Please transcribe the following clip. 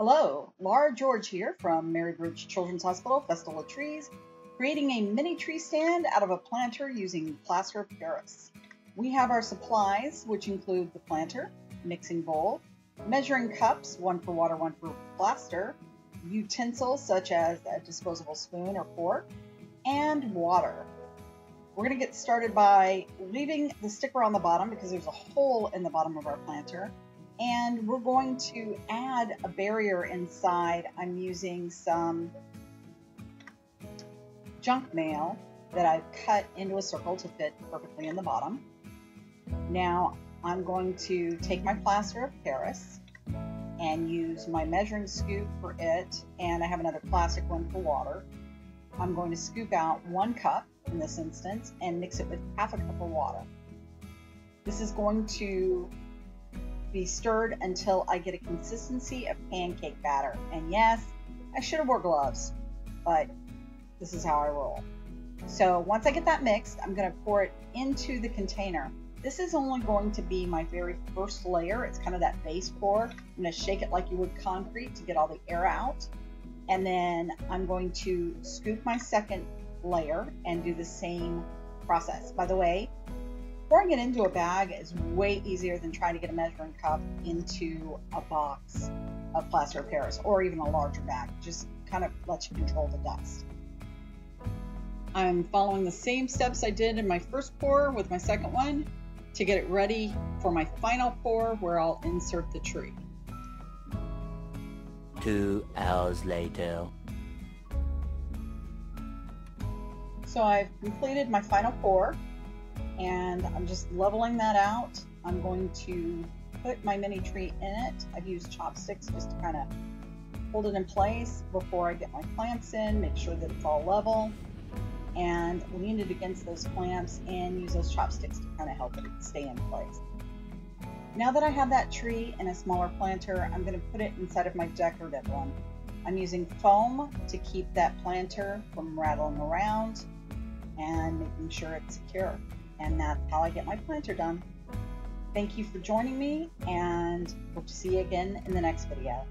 Hello, Laura George here from Mary Bridge Children's Hospital, Festival of Trees, creating a mini tree stand out of a planter using Plaster of Paris. We have our supplies, which include the planter, mixing bowl, measuring cups, one for water, one for plaster, utensils such as a disposable spoon or fork, and water. We're going to get started by leaving the sticker on the bottom because there's a hole in the bottom of our planter. And we're going to add a barrier inside. I'm using some junk mail that I've cut into a circle to fit perfectly in the bottom. Now I'm going to take my plaster of Paris and use my measuring scoop for it, and I have another plastic one for water. I'm going to scoop out 1 cup in this instance and mix it with half a cup of water. This is going to be stirred until I get a consistency of pancake batter. And yes, I should have wore gloves, but this is how I roll. So once I get that mixed, I'm going to pour it into the container. This is only going to be my very first layer. It's kind of that base pour. I'm going to shake it like you would concrete to get all the air out. And then I'm going to scoop my second layer and do the same process. By the way, pouring it into a bag is way easier than trying to get a measuring cup into a box of Plaster of Paris or even a larger bag. Just kind of lets you control the dust. I'm following the same steps I did in my first pour with my second one to get it ready for my final pour where I'll insert the tree. 2 hours later. So I've completed my final pour, and I'm just leveling that out. I'm going to put my mini tree in it. I've used chopsticks just to kind of hold it in place before I get my clamps in, make sure that it's all level, and lean it against those clamps and use those chopsticks to kind of help it stay in place. Now that I have that tree in a smaller planter, I'm going to put it inside of my decorative one. I'm using foam to keep that planter from rattling around and making sure it's secure. And that's how I get my planter done. Thank you for joining me, and hope to see you again in the next video.